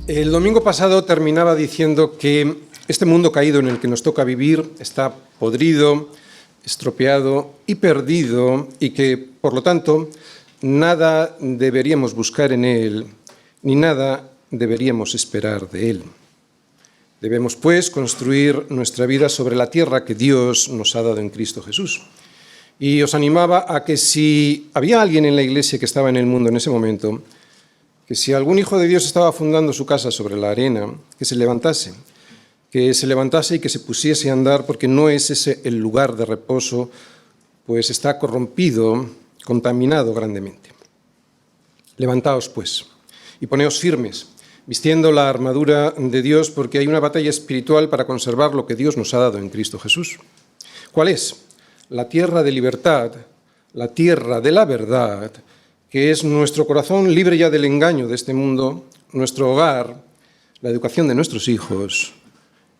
El domingo pasado terminaba diciendo que este mundo caído en el que nos toca vivir está podrido, estropeado y perdido, y que, por lo tanto, nada deberíamos buscar en él, ni nada deberíamos esperar de él. Debemos, pues, construir nuestra vida sobre la tierra que Dios nos ha dado en Cristo Jesús. Y os animaba a que si había alguien en la iglesia que estaba en el mundo en ese momento, que si algún hijo de Dios estaba fundando su casa sobre la arena, que se levantase y que se pusiese a andar, porque no es ese el lugar de reposo, pues está corrompido, contaminado grandemente. Levantaos, pues, y poneos firmes, vistiendo la armadura de Dios, porque hay una batalla espiritual para conservar lo que Dios nos ha dado en Cristo Jesús. ¿Cuál es? La tierra de libertad, la tierra de la verdad, que es nuestro corazón libre ya del engaño de este mundo, nuestro hogar, la educación de nuestros hijos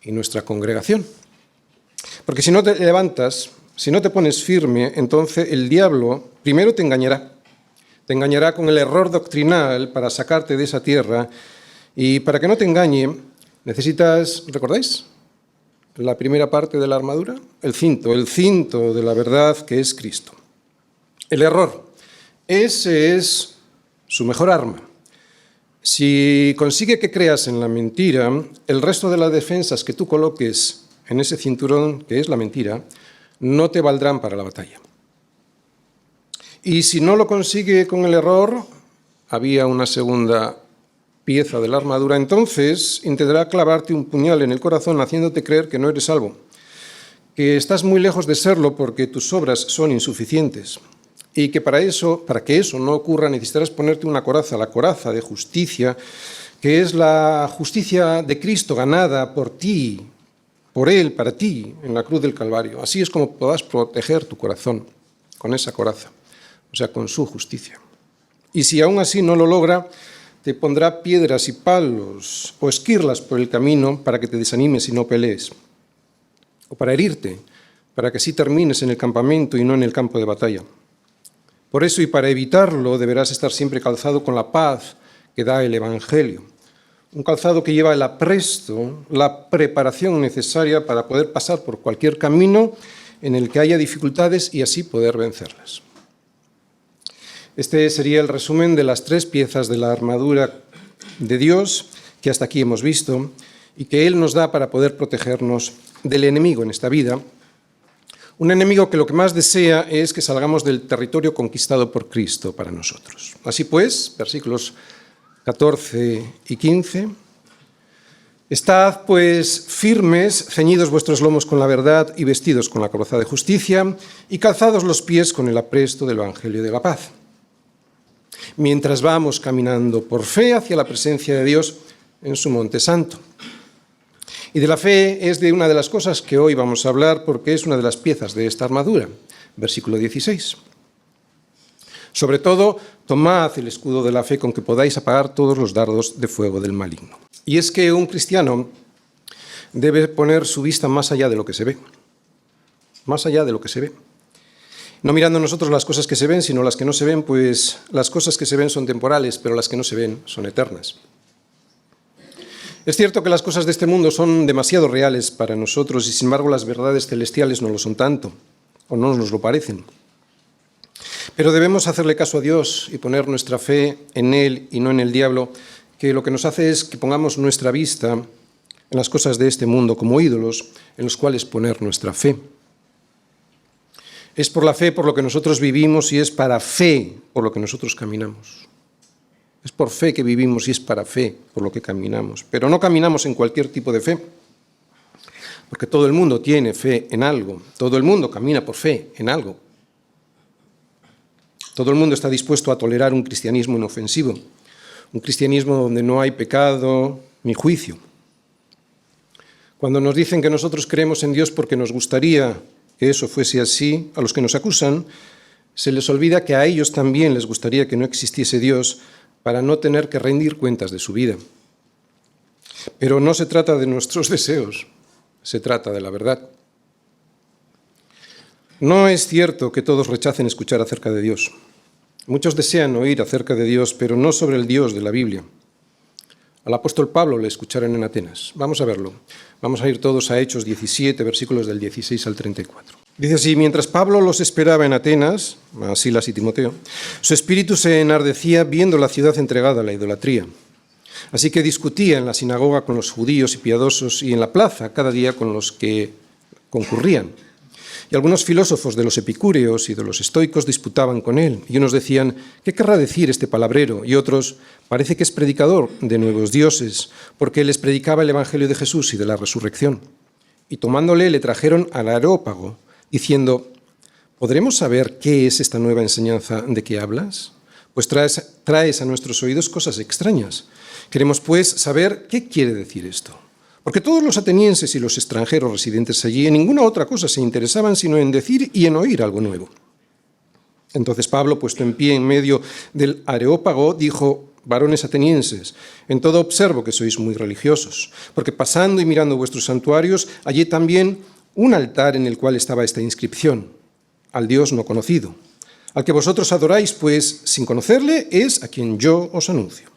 y nuestra congregación. Porque si no te levantas, si no te pones firme, entonces el diablo primero te engañará. Te engañará con el error doctrinal para sacarte de esa tierra, y para que no te engañe necesitas, ¿recordáis? La primera parte de la armadura, el cinto de la verdad que es Cristo. El error. Ese es su mejor arma. Si consigue que creas en la mentira, el resto de las defensas que tú coloques en ese cinturón, que es la mentira, no te valdrán para la batalla. Y si no lo consigue con el error, había una segunda pieza de la armadura, entonces intentará clavarte un puñal en el corazón haciéndote creer que no eres salvo, que estás muy lejos de serlo porque tus obras son insuficientes. Y que para que eso no ocurra, necesitarás ponerte una coraza, la coraza de justicia, que es la justicia de Cristo ganada por ti, por Él, para ti, en la cruz del Calvario. Así es como podrás proteger tu corazón, con esa coraza, o sea, con su justicia. Y si aún así no lo logra, te pondrá piedras y palos o esquirlas por el camino para que te desanimes y no pelees, o para herirte, para que así termines en el campamento y no en el campo de batalla. Por eso, y para evitarlo, deberás estar siempre calzado con la paz que da el Evangelio. Un calzado que lleva el apresto, la preparación necesaria para poder pasar por cualquier camino en el que haya dificultades y así poder vencerlas. Este sería el resumen de las tres piezas de la armadura de Dios que hasta aquí hemos visto y que Él nos da para poder protegernos del enemigo en esta vida. Un enemigo que lo que más desea es que salgamos del territorio conquistado por Cristo para nosotros. Así pues, versículos 14 y 15. Estad, pues, firmes, ceñidos vuestros lomos con la verdad y vestidos con la coraza de justicia y calzados los pies con el apresto del Evangelio de la paz. Mientras vamos caminando por fe hacia la presencia de Dios en su monte santo. Y de la fe es de una de las cosas que hoy vamos a hablar porque es una de las piezas de esta armadura. Versículo 16. Sobre todo, tomad el escudo de la fe con que podáis apagar todos los dardos de fuego del maligno. Y es que un cristiano debe poner su vista más allá de lo que se ve. Más allá de lo que se ve. No mirando nosotros las cosas que se ven, sino las que no se ven, pues las cosas que se ven son temporales, pero las que no se ven son eternas. Es cierto que las cosas de este mundo son demasiado reales para nosotros y sin embargo las verdades celestiales no lo son tanto, o no nos lo parecen. Pero debemos hacerle caso a Dios y poner nuestra fe en Él y no en el diablo, que lo que nos hace es que pongamos nuestra vista en las cosas de este mundo como ídolos en los cuales poner nuestra fe. Es por la fe por lo que nosotros vivimos y es para fe por lo que nosotros caminamos. Es por fe que vivimos y es para fe por lo que caminamos. Pero no caminamos en cualquier tipo de fe, porque todo el mundo tiene fe en algo. Todo el mundo camina por fe en algo. Todo el mundo está dispuesto a tolerar un cristianismo inofensivo, un cristianismo donde no hay pecado ni juicio. Cuando nos dicen que nosotros creemos en Dios porque nos gustaría que eso fuese así, a los que nos acusan, se les olvida que a ellos también les gustaría que no existiese Dios para no tener que rendir cuentas de su vida. Pero no se trata de nuestros deseos, se trata de la verdad. No es cierto que todos rechacen escuchar acerca de Dios. Muchos desean oír acerca de Dios, pero no sobre el Dios de la Biblia. al apóstol Pablo le escucharon en Atenas. Vamos a verlo. Vamos a ir todos a Hechos 17, versículos del 16 al 34. Dice así: mientras Pablo los esperaba en Atenas, a Silas y Timoteo, su espíritu se enardecía viendo la ciudad entregada a la idolatría. Así que discutía en la sinagoga con los judíos y piadosos y en la plaza cada día con los que concurrían. Y algunos filósofos de los epicúreos y de los estoicos disputaban con él, y unos decían: ¿qué querrá decir este palabrero? Y otros: parece que es predicador de nuevos dioses, porque les predicaba el evangelio de Jesús y de la resurrección. Y tomándole le trajeron al Areópago, diciendo: ¿podremos saber qué es esta nueva enseñanza de que hablas? Pues traes a nuestros oídos cosas extrañas. Queremos, pues, saber qué quiere decir esto. Porque todos los atenienses y los extranjeros residentes allí en ninguna otra cosa se interesaban sino en decir y en oír algo nuevo. Entonces Pablo, puesto en pie en medio del Areópago, dijo: varones atenienses, en todo observo que sois muy religiosos, porque pasando y mirando vuestros santuarios, hallé también un altar en el cual estaba esta inscripción: al Dios no conocido. Al que vosotros adoráis, pues, sin conocerle, es a quien yo os anuncio.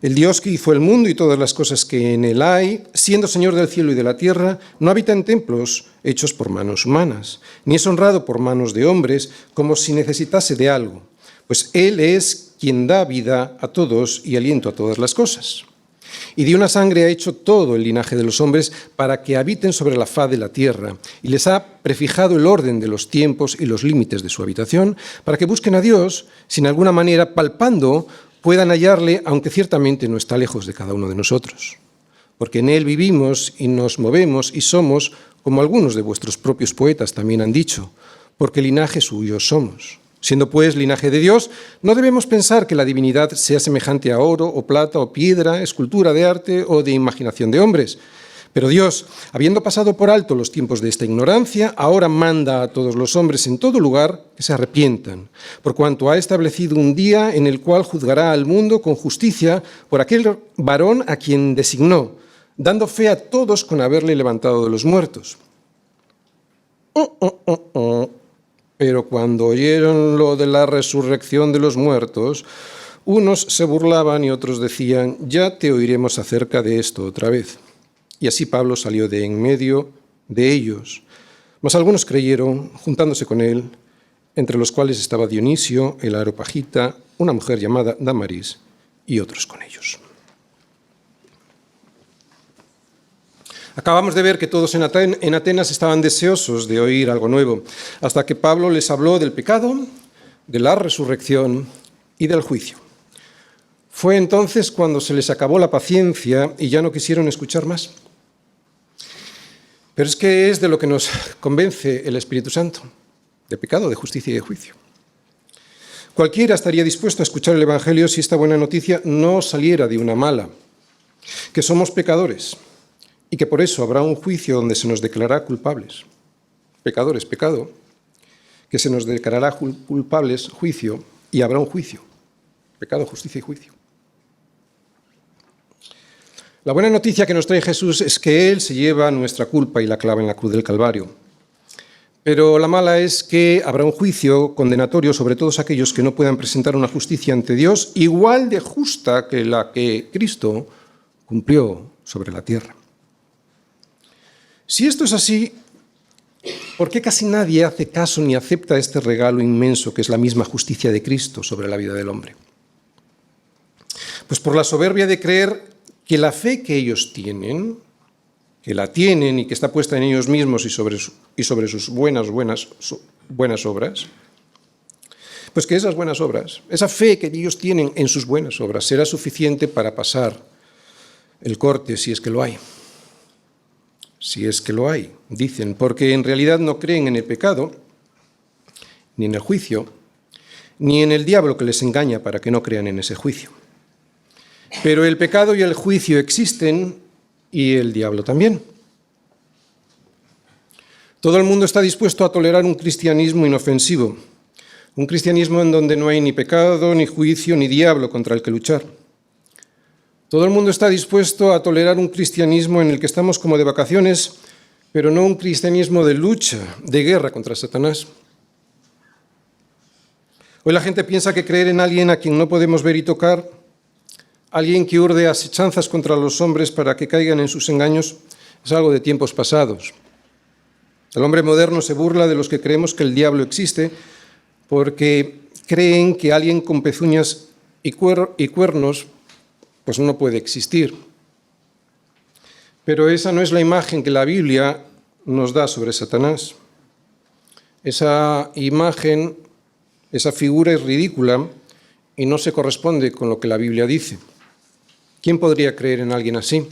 El Dios que hizo el mundo y todas las cosas que en él hay, siendo Señor del cielo y de la tierra, no habita en templos hechos por manos humanas, ni es honrado por manos de hombres como si necesitase de algo, pues Él es quien da vida a todos y aliento a todas las cosas. Y de una sangre ha hecho todo el linaje de los hombres para que habiten sobre la faz de la tierra, y les ha prefijado el orden de los tiempos y los límites de su habitación, para que busquen a Dios, sin alguna manera, palpando, puedan hallarle, aunque ciertamente no está lejos de cada uno de nosotros. Porque en él vivimos y nos movemos y somos, como algunos de vuestros propios poetas también han dicho, porque linaje suyo somos. Siendo pues linaje de Dios, no debemos pensar que la divinidad sea semejante a oro o plata o piedra, escultura de arte o de imaginación de hombres. Pero Dios, habiendo pasado por alto los tiempos de esta ignorancia, ahora manda a todos los hombres en todo lugar que se arrepientan, por cuanto ha establecido un día en el cual juzgará al mundo con justicia por aquel varón a quien designó, dando fe a todos con haberle levantado de los muertos. Pero cuando oyeron lo de la resurrección de los muertos, unos se burlaban y otros decían: ya te oiremos acerca de esto otra vez. Y así Pablo salió de en medio de ellos. Mas algunos creyeron, juntándose con él, entre los cuales estaba Dionisio, el areopagita, una mujer llamada Damaris, y otros con ellos. Acabamos de ver que todos en Atenas estaban deseosos de oír algo nuevo, hasta que Pablo les habló del pecado, de la resurrección y del juicio. Fue entonces cuando se les acabó la paciencia y ya no quisieron escuchar más. Pero es que es de lo que nos convence el Espíritu Santo, de pecado, de justicia y de juicio. Cualquiera estaría dispuesto a escuchar el Evangelio si esta buena noticia no saliera de una mala, que somos pecadores y que por eso habrá un juicio donde se nos declarará culpables. Pecadores, pecado, que se nos declarará culpables, juicio, y habrá un juicio. Pecado, justicia y juicio. La buena noticia que nos trae Jesús es que Él se lleva nuestra culpa y la clava en la cruz del Calvario. Pero la mala es que habrá un juicio condenatorio sobre todos aquellos que no puedan presentar una justicia ante Dios igual de justa que la que Cristo cumplió sobre la tierra. Si esto es así, ¿por qué casi nadie hace caso ni acepta este regalo inmenso que es la misma justicia de Cristo sobre la vida del hombre? Pues por la soberbia de creer que la fe que ellos tienen, que la tienen y que está puesta en ellos mismos y sobre sus buenas obras, pues que esas buenas obras, esa fe que ellos tienen en sus buenas obras, será suficiente para pasar el corte si es que lo hay. Si es que lo hay, dicen, porque en realidad no creen en el pecado, ni en el juicio, ni en el diablo que les engaña para que no crean en ese juicio. Pero el pecado y el juicio existen y el diablo también. Todo el mundo está dispuesto a tolerar un cristianismo inofensivo, un cristianismo en donde no hay ni pecado, ni juicio, ni diablo contra el que luchar. Todo el mundo está dispuesto a tolerar un cristianismo en el que estamos como de vacaciones, pero no un cristianismo de lucha, de guerra contra Satanás. Hoy la gente piensa que creer en alguien a quien no podemos ver y tocar Alguien que urde asechanzas contra los hombres para que caigan en sus engaños es algo de tiempos pasados. El hombre moderno se burla de los que creemos que el diablo existe porque creen que alguien con pezuñas y cuernos pues no puede existir. Pero esa no es la imagen que la Biblia nos da sobre Satanás. Esa imagen, esa figura es ridícula y no se corresponde con lo que la Biblia dice. ¿Quién podría creer en alguien así?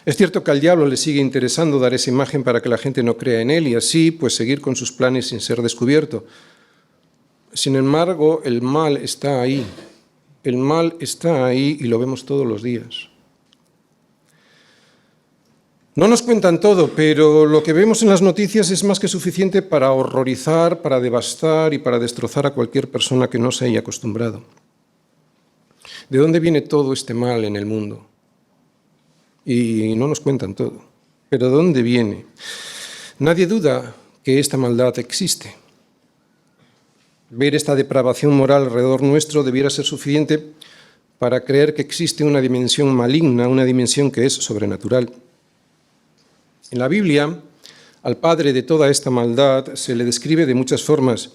Es cierto que al diablo le sigue interesando dar esa imagen para que la gente no crea en él y así pues seguir con sus planes sin ser descubierto. Sin embargo, el mal está ahí. El mal está ahí y lo vemos todos los días. No nos cuentan todo, pero lo que vemos en las noticias es más que suficiente para horrorizar, para devastar y para destrozar a cualquier persona que no se haya acostumbrado. ¿De dónde viene todo este mal en el mundo? Y no nos cuentan todo. ¿Pero de dónde viene? Nadie duda que esta maldad existe. Ver esta depravación moral alrededor nuestro debiera ser suficiente para creer que existe una dimensión maligna, una dimensión que es sobrenatural. En la Biblia, al padre de toda esta maldad se le describe de muchas formas,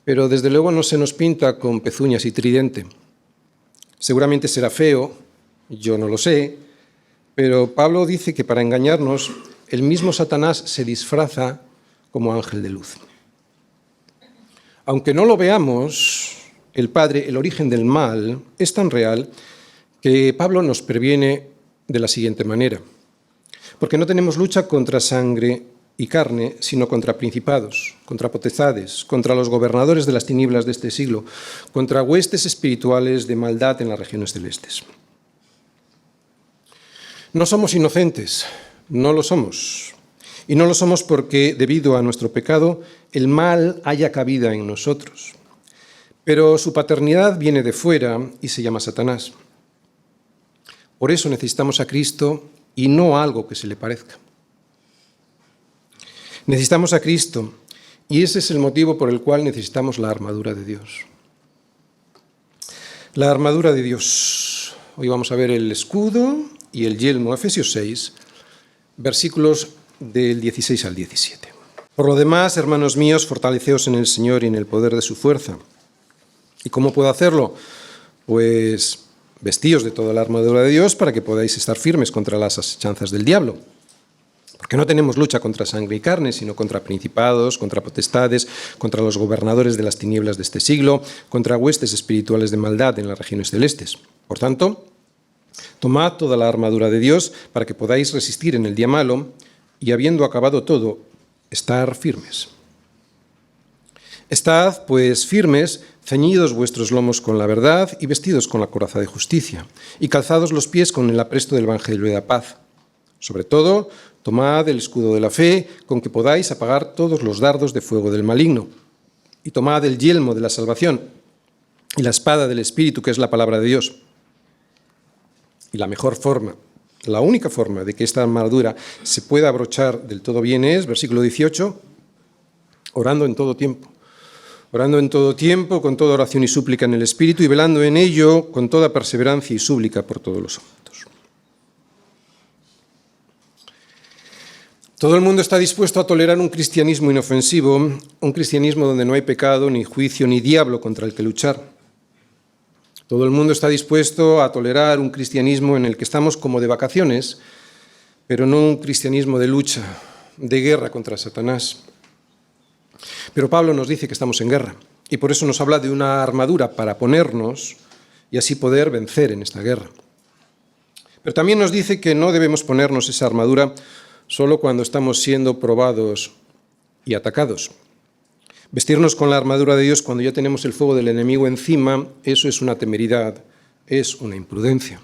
pero desde luego no se nos pinta con pezuñas y tridente. Seguramente será feo, yo no lo sé, pero Pablo dice que para engañarnos, el mismo Satanás se disfraza como ángel de luz. Aunque no lo veamos, el Padre, el origen del mal, es tan real que Pablo nos previene de la siguiente manera. Porque no tenemos lucha contra sangre y carne, sino contra principados, contra potestades, contra los gobernadores de las tinieblas de este siglo, contra huestes espirituales de maldad en las regiones celestes. No somos inocentes, no lo somos. Y no lo somos porque, debido a nuestro pecado, el mal haya cabida en nosotros. Pero su paternidad viene de fuera y se llama Satanás. Por eso necesitamos a Cristo y no algo que se le parezca. Necesitamos a Cristo y ese es el motivo por el cual necesitamos la armadura de Dios. La armadura de Dios. Hoy vamos a ver el escudo y el yelmo, Efesios 6, versículos del 16 al 17. Por lo demás, hermanos míos, fortaleceos en el Señor y en el poder de su fuerza. ¿Y cómo puedo hacerlo? Pues vestíos de toda la armadura de Dios para que podáis estar firmes contra las asechanzas del diablo. Porque no tenemos lucha contra sangre y carne, sino contra principados, contra potestades, contra los gobernadores de las tinieblas de este siglo, contra huestes espirituales de maldad en las regiones celestes. Por tanto, tomad toda la armadura de Dios para que podáis resistir en el día malo y, habiendo acabado todo, estar firmes. Estad, pues, firmes, ceñidos vuestros lomos con la verdad y vestidos con la coraza de justicia, y calzados los pies con el apresto del evangelio de la paz. Sobre todo, tomad el escudo de la fe, con que podáis apagar todos los dardos de fuego del maligno, y tomad el yelmo de la salvación y la espada del Espíritu, que es la palabra de Dios. Y la mejor forma, la única forma de que esta armadura se pueda abrochar del todo bien es, versículo 18, orando en todo tiempo. Orando en todo tiempo, con toda oración y súplica en el Espíritu, y velando en ello con toda perseverancia y súplica por todos los santos. Todo el mundo está dispuesto a tolerar un cristianismo inofensivo, un cristianismo donde no hay pecado, ni juicio, ni diablo contra el que luchar. Todo el mundo está dispuesto a tolerar un cristianismo en el que estamos como de vacaciones, pero no un cristianismo de lucha, de guerra contra Satanás. Pero Pablo nos dice que estamos en guerra y por eso nos habla de una armadura para ponernos y así poder vencer en esta guerra. Pero también nos dice que no debemos ponernos esa armadura solo cuando estamos siendo probados y atacados. Vestirnos con la armadura de Dios cuando ya tenemos el fuego del enemigo encima, eso es una temeridad, es una imprudencia.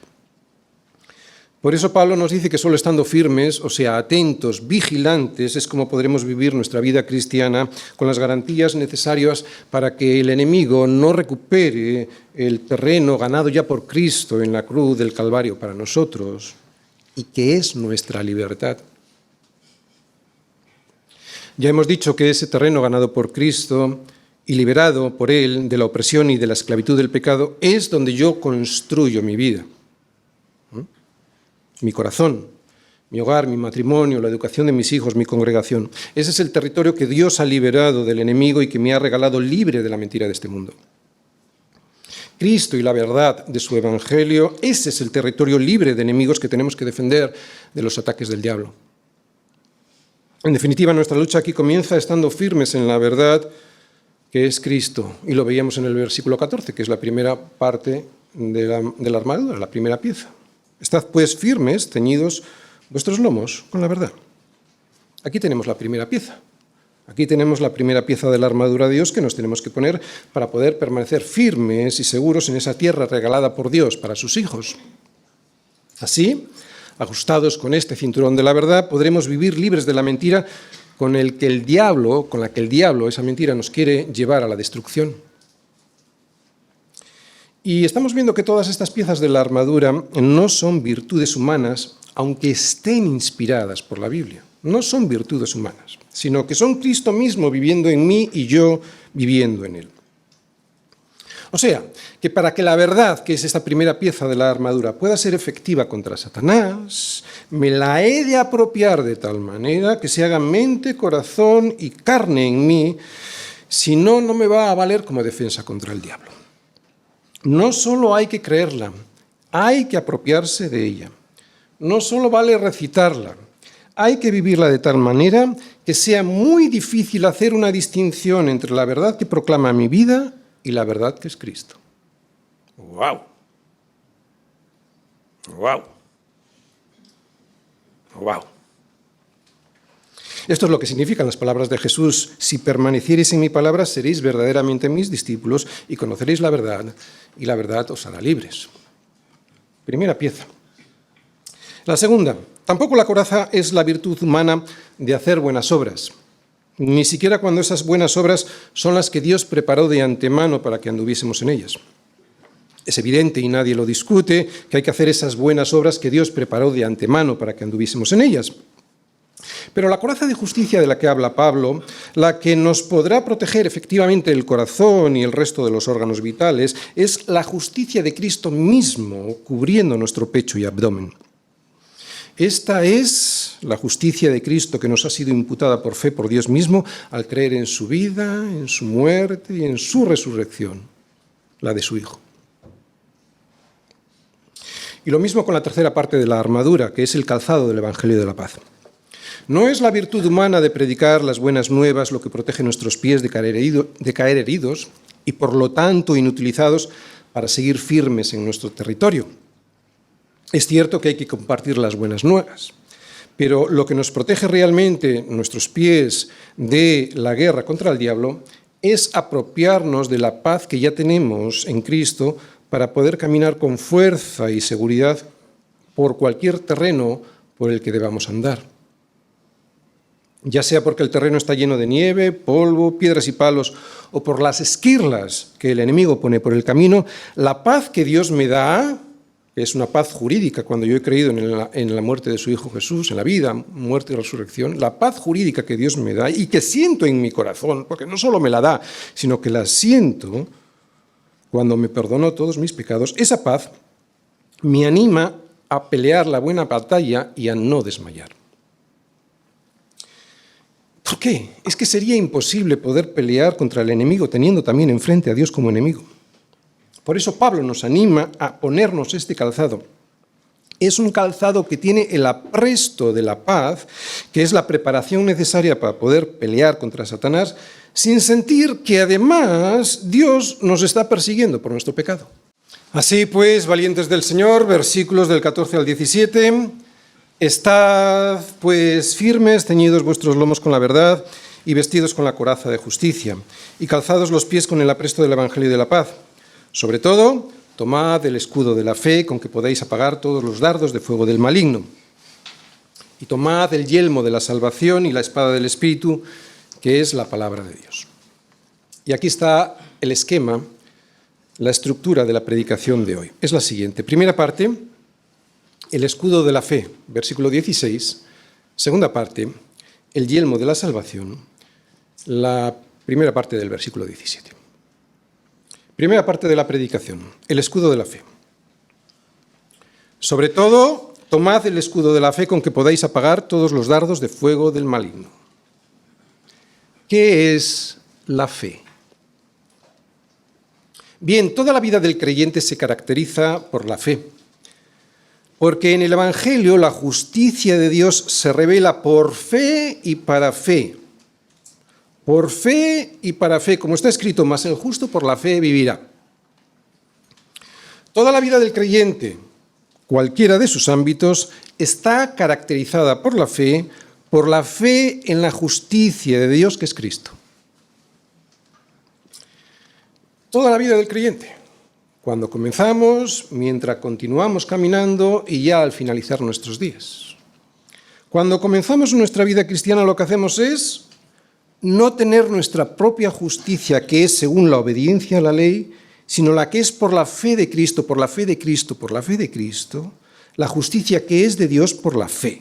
Por eso Pablo nos dice que solo estando firmes, o sea, atentos, vigilantes, es como podremos vivir nuestra vida cristiana con las garantías necesarias para que el enemigo no recupere el terreno ganado ya por Cristo en la cruz del Calvario para nosotros y que es nuestra libertad. Ya hemos dicho que ese terreno ganado por Cristo y liberado por Él de la opresión y de la esclavitud del pecado, es donde yo construyo mi vida. Mi corazón, mi hogar, mi matrimonio, la educación de mis hijos, mi congregación. Ese es el territorio que Dios ha liberado del enemigo y que me ha regalado libre de la mentira de este mundo. Cristo y la verdad de su evangelio, ese es el territorio libre de enemigos que tenemos que defender de los ataques del diablo. En definitiva, nuestra lucha aquí comienza estando firmes en la verdad que es Cristo. Y lo veíamos en el versículo 14, que es la primera parte de la armadura, la primera pieza. Estad pues firmes, ceñidos vuestros lomos con la verdad. Aquí tenemos la primera pieza. Aquí tenemos la primera pieza de la armadura de Dios que nos tenemos que poner para poder permanecer firmes y seguros en esa tierra regalada por Dios para sus hijos. Así, ajustados con este cinturón de la verdad, podremos vivir libres de la mentira con la que el diablo, esa mentira, nos quiere llevar a la destrucción. Y estamos viendo que todas estas piezas de la armadura no son virtudes humanas, aunque estén inspiradas por la Biblia. No son virtudes humanas, sino que son Cristo mismo viviendo en mí y yo viviendo en Él. O sea, que para que la verdad, que es esta primera pieza de la armadura, pueda ser efectiva contra Satanás, me la he de apropiar de tal manera que se haga mente, corazón y carne en mí, si no, no me va a valer como defensa contra el diablo. No solo hay que creerla, hay que apropiarse de ella. No solo vale recitarla, hay que vivirla de tal manera que sea muy difícil hacer una distinción entre la verdad que proclama mi vida y la verdad que es Cristo. ¡Wow! ¡Wow! ¡Wow! Esto es lo que significan las palabras de Jesús: si permaneciereis en mi palabra, seréis verdaderamente mis discípulos y conoceréis la verdad, y la verdad os hará libres. Primera pieza. La segunda, tampoco la coraza es la virtud humana de hacer buenas obras, ni siquiera cuando esas buenas obras son las que Dios preparó de antemano para que anduviésemos en ellas. Es evidente, y nadie lo discute, que hay que hacer esas buenas obras que Dios preparó de antemano para que anduviésemos en ellas. Pero la coraza de justicia de la que habla Pablo, la que nos podrá proteger efectivamente el corazón y el resto de los órganos vitales, es la justicia de Cristo mismo cubriendo nuestro pecho y abdomen. Esta es la justicia de Cristo que nos ha sido imputada por fe por Dios mismo al creer en su vida, en su muerte y en su resurrección, la de su Hijo. Y lo mismo con la tercera parte de la armadura, que es el calzado del Evangelio de la Paz. No es la virtud humana de predicar las buenas nuevas lo que protege nuestros pies de caer heridos y por lo tanto inutilizados para seguir firmes en nuestro territorio. Es cierto que hay que compartir las buenas nuevas, pero lo que nos protege realmente nuestros pies de la guerra contra el diablo es apropiarnos de la paz que ya tenemos en Cristo para poder caminar con fuerza y seguridad por cualquier terreno por el que debamos andar. Ya sea porque el terreno está lleno de nieve, polvo, piedras y palos, o por las esquirlas que el enemigo pone por el camino, la paz que Dios me da, que es una paz jurídica cuando yo he creído en la muerte de su Hijo Jesús, en la vida, muerte y resurrección, la paz jurídica que Dios me da y que siento en mi corazón, porque no solo me la da, sino que la siento cuando me perdonó todos mis pecados, esa paz me anima a pelear la buena batalla y a no desmayar. ¿Por qué? Es que sería imposible poder pelear contra el enemigo teniendo también enfrente a Dios como enemigo. Por eso Pablo nos anima a ponernos este calzado. Es un calzado que tiene el apresto de la paz, que es la preparación necesaria para poder pelear contra Satanás, sin sentir que además Dios nos está persiguiendo por nuestro pecado. Así pues, valientes del Señor, versículos del 14 al 17... Estad, pues, firmes, ceñidos vuestros lomos con la verdad y vestidos con la coraza de justicia, y calzados los pies con el apresto del Evangelio de la paz. Sobre todo, tomad el escudo de la fe, con que podéis apagar todos los dardos de fuego del maligno. Y tomad el yelmo de la salvación y la espada del Espíritu, que es la palabra de Dios. Y aquí está el esquema, la estructura de la predicación de hoy. Es la siguiente. Primera parte, el escudo de la fe, versículo 16. Segunda parte, el yelmo de la salvación. La primera parte del versículo 17. Primera parte de la predicación, el escudo de la fe. Sobre todo, tomad el escudo de la fe con que podáis apagar todos los dardos de fuego del maligno. ¿Qué es la fe? Bien, toda la vida del creyente se caracteriza por la fe, porque en el Evangelio la justicia de Dios se revela por fe y para fe. Por fe y para fe, como está escrito, mas el justo por la fe vivirá. Toda la vida del creyente, cualquiera de sus ámbitos, está caracterizada por la fe en la justicia de Dios que es Cristo. Toda la vida del creyente, cuando comenzamos, mientras continuamos caminando y ya al finalizar nuestros días. Cuando comenzamos nuestra vida cristiana, lo que hacemos es no tener nuestra propia justicia, que es según la obediencia a la ley, sino la que es por la fe de Cristo, por la fe de Cristo, por la fe de Cristo, la justicia que es de Dios por la fe.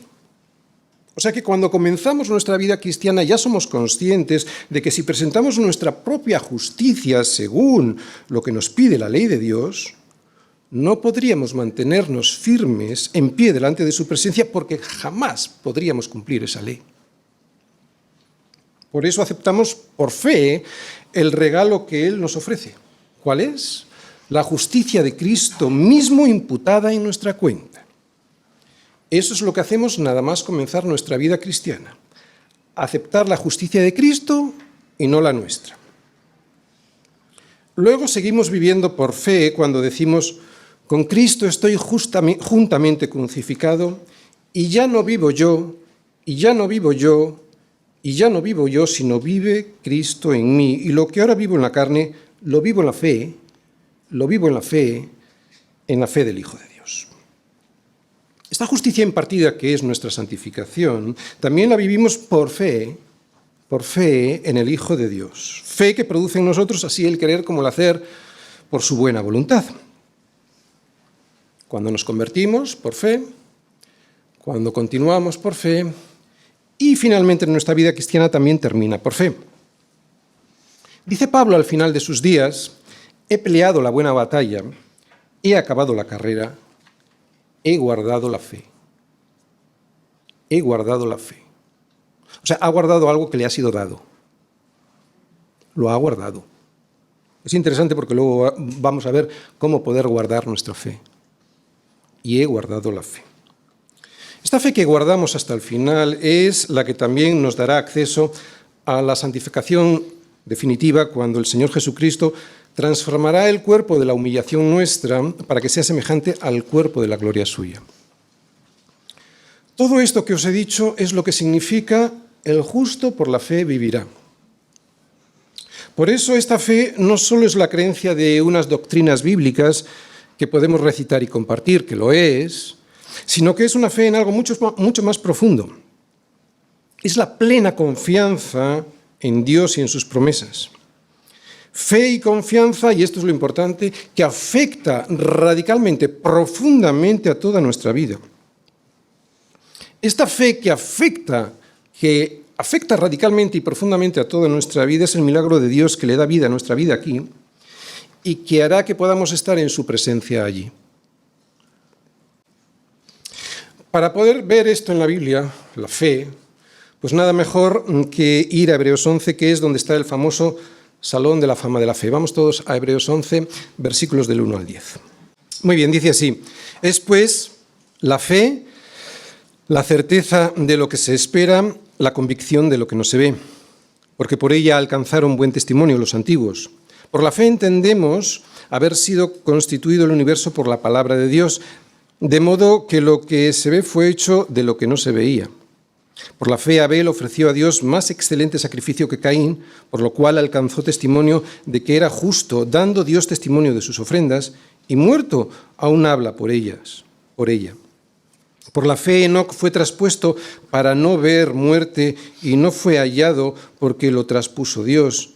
O sea que cuando comenzamos nuestra vida cristiana ya somos conscientes de que si presentamos nuestra propia justicia según lo que nos pide la ley de Dios, no podríamos mantenernos firmes en pie delante de su presencia porque jamás podríamos cumplir esa ley. Por eso aceptamos por fe el regalo que Él nos ofrece. ¿Cuál es? La justicia de Cristo mismo imputada en nuestra cuenta. Eso es lo que hacemos nada más comenzar nuestra vida cristiana. Aceptar la justicia de Cristo y no la nuestra. Luego seguimos viviendo por fe cuando decimos, con Cristo estoy juntamente crucificado y ya no vivo yo, y ya no vivo yo, y ya no vivo yo, sino vive Cristo en mí. Y lo que ahora vivo en la carne, lo vivo en la fe, lo vivo en la fe del Hijo de Dios. Esta justicia impartida, que es nuestra santificación, también la vivimos por fe en el Hijo de Dios. Fe que produce en nosotros así el querer como el hacer por su buena voluntad. Cuando nos convertimos, por fe, cuando continuamos por fe, y finalmente nuestra vida cristiana también termina por fe. Dice Pablo al final de sus días, he peleado la buena batalla, he acabado la carrera, he guardado la fe. He guardado la fe. O sea, ha guardado algo que le ha sido dado. Lo ha guardado. Es interesante porque luego vamos a ver cómo poder guardar nuestra fe. Y he guardado la fe. Esta fe que guardamos hasta el final es la que también nos dará acceso a la santificación definitiva cuando el Señor Jesucristo transformará el cuerpo de la humillación nuestra para que sea semejante al cuerpo de la gloria suya. Todo esto que os he dicho es lo que significa el justo por la fe vivirá. Por eso esta fe no solo es la creencia de unas doctrinas bíblicas que podemos recitar y compartir, que lo es, sino que es una fe en algo mucho más profundo. Es la plena confianza en Dios y en sus promesas. Fe y confianza, y esto es lo importante, que afecta radicalmente, profundamente a toda nuestra vida. Esta fe que afecta radicalmente y profundamente a toda nuestra vida es el milagro de Dios que le da vida a nuestra vida aquí y que hará que podamos estar en su presencia allí. Para poder ver esto en la Biblia, la fe, pues nada mejor que ir a Hebreos 11, que es donde está el famoso Salón de la Fama de la Fe. Vamos todos a Hebreos 11, versículos del 1 al 10. Muy bien, dice así, es pues la fe, la certeza de lo que se espera, la convicción de lo que no se ve, porque por ella alcanzaron buen testimonio los antiguos. Por la fe entendemos haber sido constituido el universo por la palabra de Dios, de modo que lo que se ve fue hecho de lo que no se veía. Por la fe Abel ofreció a Dios más excelente sacrificio que Caín, por lo cual alcanzó testimonio de que era justo, dando Dios testimonio de sus ofrendas, y muerto aún habla por ella. Por la fe Enoc fue traspuesto para no ver muerte y no fue hallado porque lo traspuso Dios.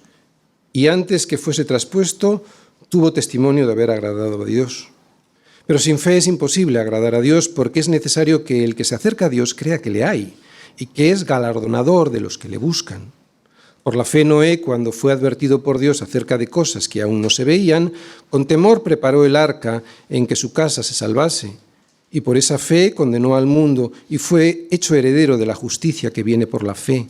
Y antes que fuese traspuesto, tuvo testimonio de haber agradado a Dios. Pero sin fe es imposible agradar a Dios porque es necesario que el que se acerca a Dios crea que le hay y que es galardonador de los que le buscan. Por la fe Noé, cuando fue advertido por Dios acerca de cosas que aún no se veían, con temor preparó el arca en que su casa se salvase, y por esa fe condenó al mundo y fue hecho heredero de la justicia que viene por la fe.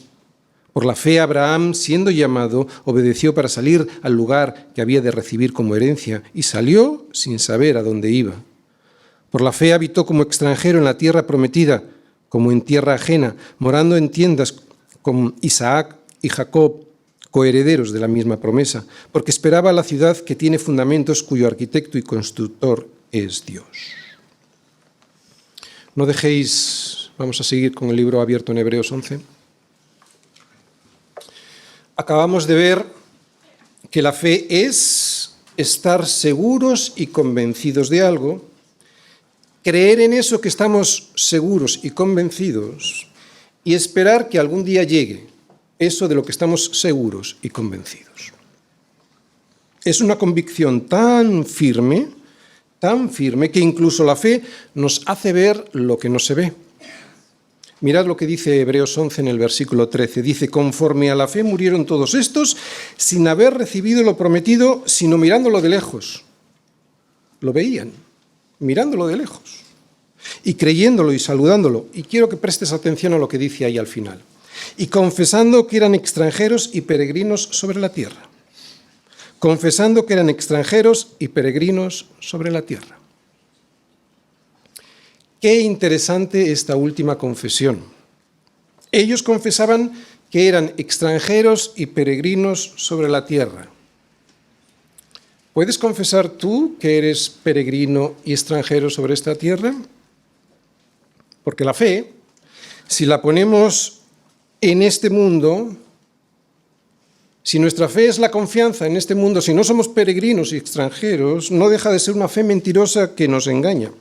Por la fe Abraham, siendo llamado, obedeció para salir al lugar que había de recibir como herencia, y salió sin saber a dónde iba. Por la fe habitó como extranjero en la tierra prometida, como en tierra ajena, morando en tiendas con Isaac y Jacob, coherederos de la misma promesa, porque esperaba la ciudad que tiene fundamentos, cuyo arquitecto y constructor es Dios. No dejéis, vamos a seguir con el libro abierto en Hebreos 11. Acabamos de ver que la fe es estar seguros y convencidos de algo, creer en eso que estamos seguros y convencidos y esperar que algún día llegue eso de lo que estamos seguros y convencidos. Es una convicción tan firme, que incluso la fe nos hace ver lo que no se ve. Mirad lo que dice Hebreos 11 en el versículo 13. Dice, conforme a la fe murieron todos estos, sin haber recibido lo prometido, sino mirándolo de lejos. Lo veían, mirándolo de lejos, y creyéndolo y saludándolo. Y quiero que prestes atención a lo que dice ahí al final. Y confesando que eran extranjeros y peregrinos sobre la tierra. Confesando que eran extranjeros y peregrinos sobre la tierra. Qué interesante esta última confesión. Ellos confesaban que eran extranjeros y peregrinos sobre la tierra. ¿Puedes confesar tú que eres peregrino y extranjero sobre esta tierra? Porque la fe, si la ponemos en este mundo, si nuestra fe es la confianza en este mundo, si no somos peregrinos y extranjeros, no deja de ser una fe mentirosa que nos engaña.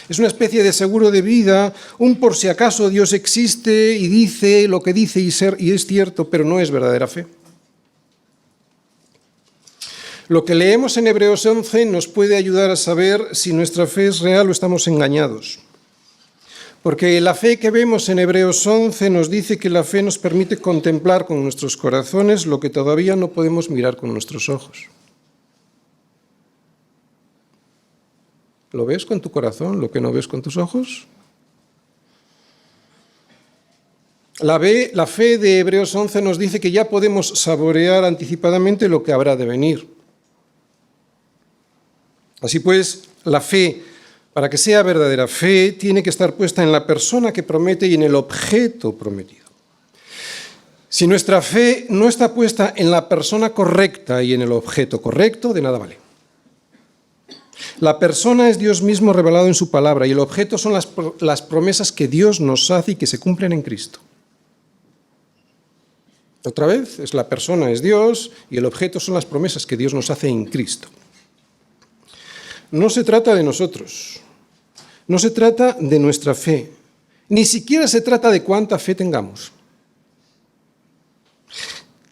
Es una especie de seguro de vida, un por si acaso Dios existe y dice lo que dice y es cierto, pero no es verdadera fe. Lo que leemos en Hebreos 11 nos puede ayudar a saber si nuestra fe es real o estamos engañados. Porque la fe que vemos en Hebreos 11 nos dice que la fe nos permite contemplar con nuestros corazones lo que todavía no podemos mirar con nuestros ojos. ¿Lo ves con tu corazón, lo que no ves con tus ojos? La fe de Hebreos 11 nos dice que ya podemos saborear anticipadamente lo que habrá de venir. Así pues, la fe, para que sea verdadera fe, tiene que estar puesta en la persona que promete y en el objeto prometido. Si nuestra fe no está puesta en la persona correcta y en el objeto correcto, de nada vale. La persona es Dios mismo revelado en su palabra y el objeto son las promesas que Dios nos hace y que se cumplen en Cristo. Otra vez, la persona es Dios y el objeto son las promesas que Dios nos hace en Cristo. No se trata de nosotros, no se trata de nuestra fe, ni siquiera se trata de cuánta fe tengamos.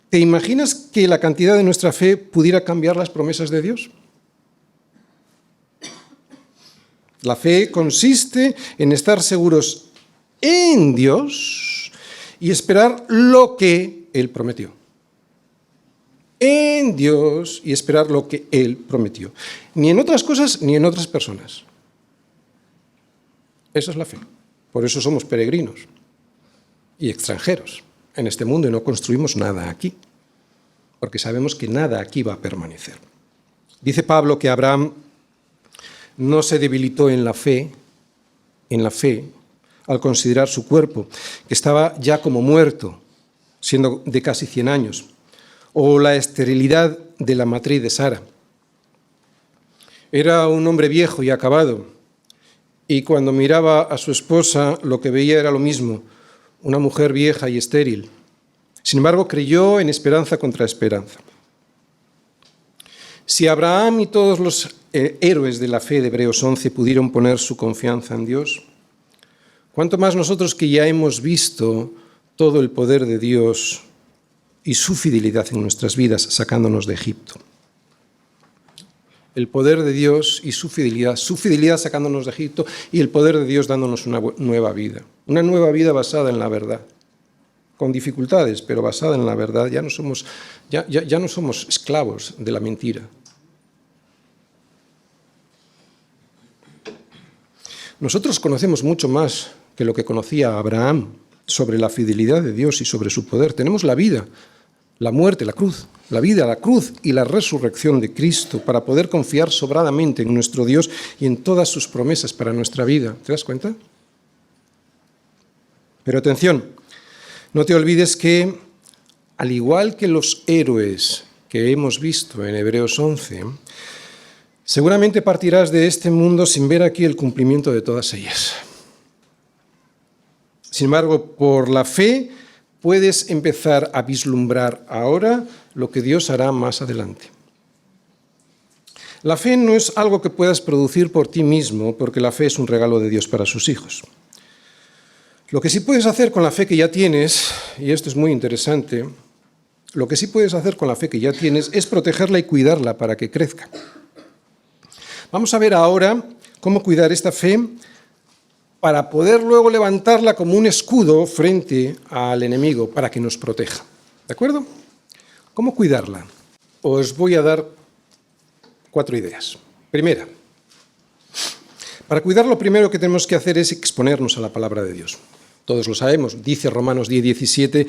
¿Te imaginas que la cantidad de nuestra fe pudiera cambiar las promesas de Dios? La fe consiste en estar seguros en Dios y esperar lo que Él prometió. En Dios y esperar lo que Él prometió. Ni en otras cosas ni en otras personas. Esa es la fe. Por eso somos peregrinos y extranjeros en este mundo y no construimos nada aquí. Porque sabemos que nada aquí va a permanecer. Dice Pablo que Abraham no se debilitó en la fe, al considerar su cuerpo, que estaba ya como muerto, siendo de casi 100 años, o la esterilidad de la matriz de Sara. Era un hombre viejo y acabado, y cuando miraba a su esposa, lo que veía era lo mismo, una mujer vieja y estéril. Sin embargo, creyó en esperanza contra esperanza. Si Abraham y todos los héroes de la fe de Hebreos 11 pudieron poner su confianza en Dios, ¿cuánto más nosotros que ya hemos visto todo el poder de Dios y su fidelidad en nuestras vidas sacándonos de Egipto? El poder de Dios y su fidelidad sacándonos de Egipto y el poder de Dios dándonos una nueva vida basada en la verdad. con dificultades, pero basada en la verdad. Ya no somos esclavos de la mentira. Nosotros conocemos mucho más que lo que conocía Abraham sobre la fidelidad de Dios y sobre su poder. Tenemos la vida, la muerte, la cruz, la vida, la cruz y la resurrección de Cristo para poder confiar sobradamente en nuestro Dios y en todas sus promesas para nuestra vida. ¿Te das cuenta? Pero atención, no te olvides que, al igual que los héroes que hemos visto en Hebreos 11, seguramente partirás de este mundo sin ver aquí el cumplimiento de todas ellas. Sin embargo, por la fe puedes empezar a vislumbrar ahora lo que Dios hará más adelante. La fe no es algo que puedas producir por ti mismo, porque la fe es un regalo de Dios para sus hijos. Lo que sí puedes hacer con la fe que ya tienes, y esto es muy interesante, lo que sí puedes hacer con la fe que ya tienes es protegerla y cuidarla para que crezca. Vamos a ver ahora cómo cuidar esta fe para poder luego levantarla como un escudo frente al enemigo, para que nos proteja. ¿De acuerdo? ¿Cómo cuidarla? Os voy a dar 4 ideas. Primera, para cuidar lo primero que tenemos que hacer es exponernos a la palabra de Dios. Todos lo sabemos, dice Romanos 10:17,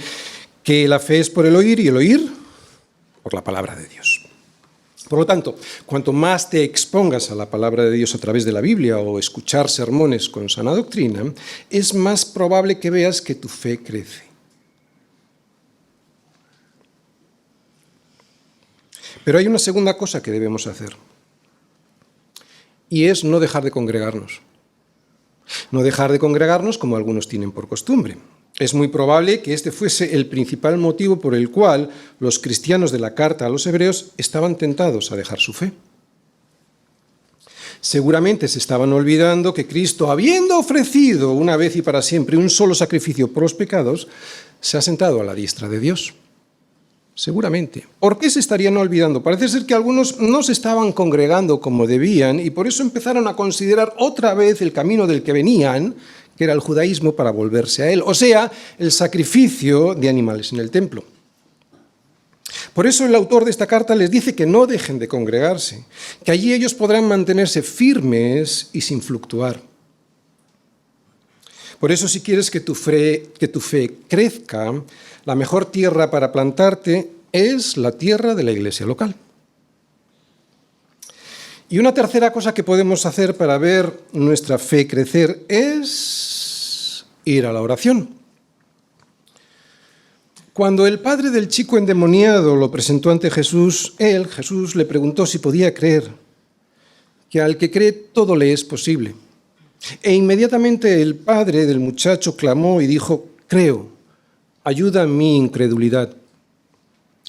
que la fe es por el oír y el oír por la palabra de Dios. Por lo tanto, cuanto más te expongas a la palabra de Dios a través de la Biblia o escuchar sermones con sana doctrina, es más probable que veas que tu fe crece. Pero hay una segunda cosa que debemos hacer, y es no dejar de congregarnos. No dejar de congregarnos como algunos tienen por costumbre. Es muy probable que este fuese el principal motivo por el cual los cristianos de la carta a los hebreos estaban tentados a dejar su fe. Seguramente se estaban olvidando que Cristo, habiendo ofrecido una vez y para siempre un solo sacrificio por los pecados, se ha sentado a la diestra de Dios. Seguramente. ¿Por qué se estarían olvidando? Parece ser que algunos no se estaban congregando como debían y por eso empezaron a considerar otra vez el camino del que venían, que era el judaísmo, para volverse a él, o sea, el sacrificio de animales en el templo. Por eso el autor de esta carta les dice que no dejen de congregarse, que allí ellos podrán mantenerse firmes y sin fluctuar. Por eso, si quieres que tu fe crezca, la mejor tierra para plantarte es la tierra de la iglesia local. Y una tercera cosa que podemos hacer para ver nuestra fe crecer es ir a la oración. Cuando el padre del chico endemoniado lo presentó ante Jesús, Jesús le preguntó si podía creer, que al que cree todo le es posible. E inmediatamente el padre del muchacho clamó y dijo: creo, ayuda mi incredulidad.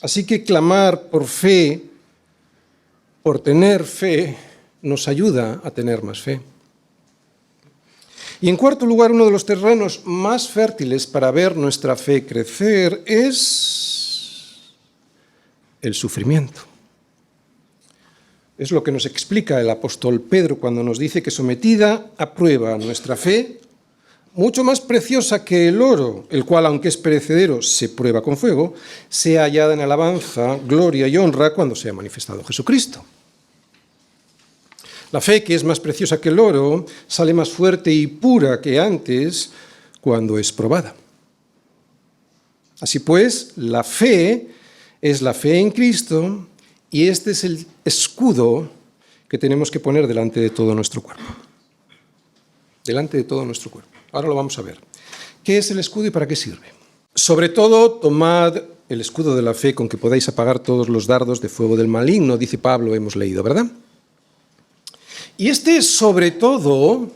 Así que clamar por fe, por tener fe, nos ayuda a tener más fe. Y en cuarto lugar, uno de los terrenos más fértiles para ver nuestra fe crecer es el sufrimiento. Es lo que nos explica el apóstol Pedro cuando nos dice que sometida a prueba nuestra fe, mucho más preciosa que el oro, el cual, aunque es perecedero, se prueba con fuego, sea hallada en alabanza, gloria y honra cuando sea manifestado Jesucristo. La fe, que es más preciosa que el oro, sale más fuerte y pura que antes cuando es probada. Así pues, la fe es la fe en Cristo y este es el escudo que tenemos que poner delante de todo nuestro cuerpo. Delante de todo nuestro cuerpo. Ahora lo vamos a ver. ¿Qué es el escudo y para qué sirve? Sobre todo, tomad el escudo de la fe con que podáis apagar todos los dardos de fuego del maligno, dice Pablo, hemos leído, ¿verdad? Y este sobre todo,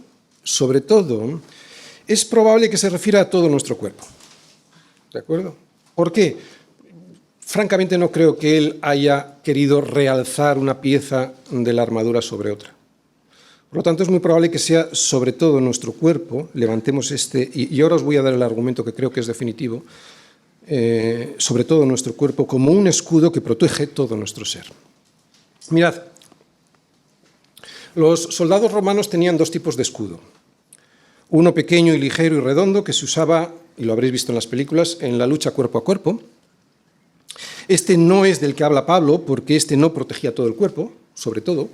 es probable que se refiera a todo nuestro cuerpo. ¿De acuerdo? ¿Por qué? Francamente no creo que él haya querido realzar una pieza de la armadura sobre otra. Por lo tanto, es muy probable que sea sobre todo nuestro cuerpo, levantemos y ahora os voy a dar el argumento que creo que es definitivo, sobre todo nuestro cuerpo, como un escudo que protege todo nuestro ser. Mirad, los soldados romanos tenían 2 tipos de escudo. Uno pequeño y ligero y redondo que se usaba y lo habréis visto en las películas, en la lucha cuerpo a cuerpo. Este no es del que habla Pablo, porque este no protegía todo el cuerpo, sobre todo,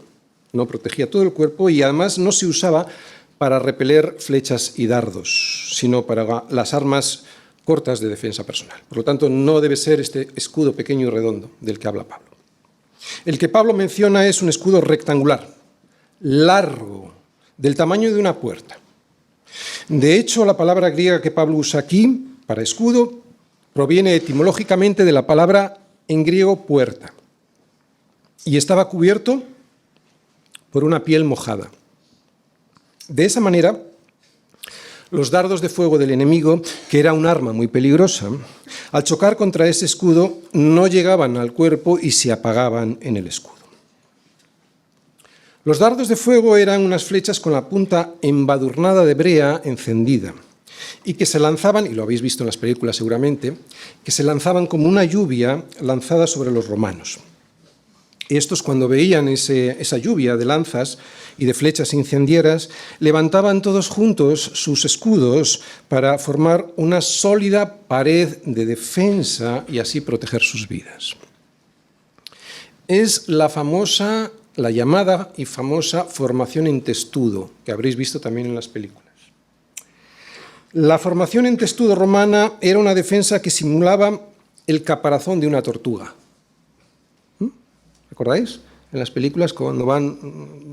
no protegía todo el cuerpo, y además no se usaba para repeler flechas y dardos, sino para las armas cortas de defensa personal. Por lo tanto, no debe ser este escudo pequeño y redondo del que habla Pablo. El que Pablo menciona es un escudo rectangular, largo, del tamaño de una puerta. De hecho, la palabra griega que Pablo usa aquí para escudo proviene etimológicamente de la palabra en griego puerta y estaba cubierto por una piel mojada. De esa manera, los dardos de fuego del enemigo, que era un arma muy peligrosa, al chocar contra ese escudo no llegaban al cuerpo y se apagaban en el escudo. Los dardos de fuego eran unas flechas con la punta embadurnada de brea encendida y que se lanzaban, y lo habéis visto en las películas seguramente, que se lanzaban como una lluvia lanzada sobre los romanos. Estos, cuando veían esa lluvia de lanzas y de flechas incendiarias, levantaban todos juntos sus escudos para formar una sólida pared de defensa y así proteger sus vidas. Es la llamada y famosa formación en testudo, que habréis visto también en las películas. La formación en testudo romana era una defensa que simulaba el caparazón de una tortuga. ¿Recordáis? En las películas, cuando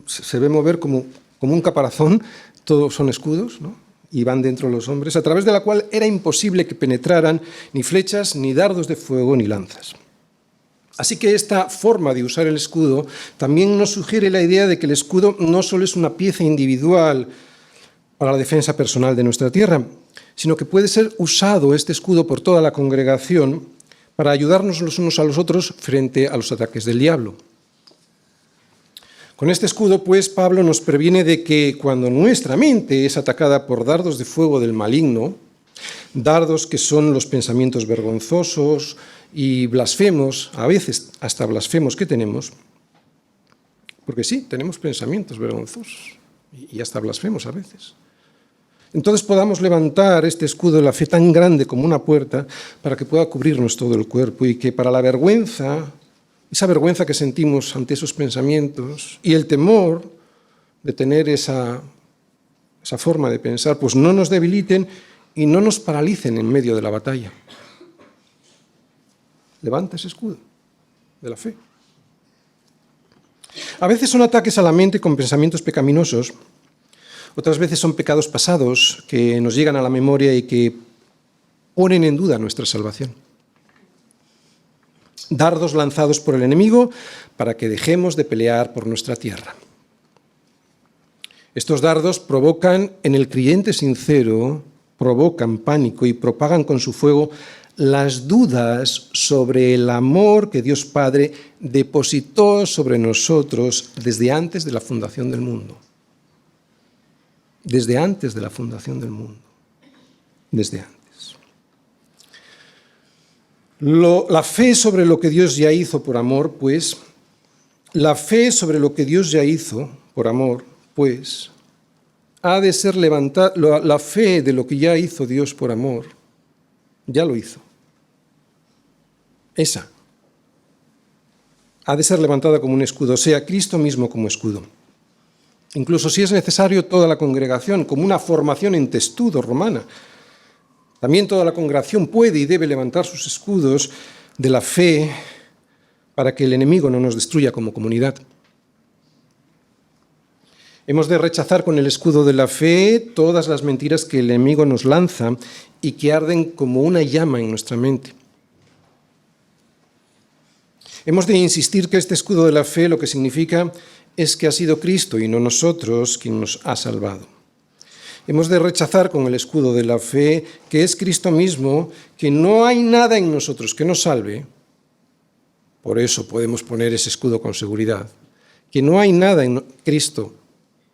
se ve mover como un caparazón, todos son escudos, ¿no? Y van dentro los hombres, a través de la cual era imposible que penetraran ni flechas, ni dardos de fuego, ni lanzas. Así que esta forma de usar el escudo también nos sugiere la idea de que el escudo no solo es una pieza individual para la defensa personal de nuestra tierra, sino que puede ser usado este escudo por toda la congregación para ayudarnos los unos a los otros frente a los ataques del diablo. Con este escudo, pues, Pablo nos previene de que cuando nuestra mente es atacada por dardos de fuego del maligno, dardos que son los pensamientos vergonzosos y blasfemos, a veces hasta blasfemos que tenemos, porque sí, tenemos pensamientos vergonzosos y hasta blasfemos a veces. Entonces podamos levantar este escudo de la fe tan grande como una puerta para que pueda cubrirnos todo el cuerpo y que para la vergüenza, esa vergüenza que sentimos ante esos pensamientos y el temor de tener esa forma de pensar, pues no nos debiliten y no nos paralicen en medio de la batalla. Levanta ese escudo de la fe. A veces son ataques a la mente con pensamientos pecaminosos, otras veces son pecados pasados que nos llegan a la memoria y que ponen en duda nuestra salvación. Dardos lanzados por el enemigo para que dejemos de pelear por nuestra tierra. Estos dardos provocan en el creyente sincero, provocan pánico y propagan con su fuego las dudas sobre el amor que Dios Padre depositó sobre nosotros desde antes de la fundación del mundo. Desde antes de la fundación del mundo. Desde antes. La fe sobre lo que Dios ya hizo por amor, pues, la fe sobre lo que Dios ya hizo por amor, pues, ha de ser levantada, la fe de lo que ya hizo Dios por amor, ya lo hizo. Esa ha de ser levantada como un escudo, o sea, Cristo mismo como escudo. Incluso si es necesario toda la congregación, como una formación en testudo romana. También toda la congregación puede y debe levantar sus escudos de la fe para que el enemigo no nos destruya como comunidad. Hemos de rechazar con el escudo de la fe todas las mentiras que el enemigo nos lanza y que arden como una llama en nuestra mente. Hemos de insistir que este escudo de la fe lo que significa es que ha sido Cristo y no nosotros quien nos ha salvado. Hemos de rechazar con el escudo de la fe que es Cristo mismo, que no hay nada en nosotros que nos salve. Por eso podemos poner ese escudo con seguridad. Que no hay nada en Cristo,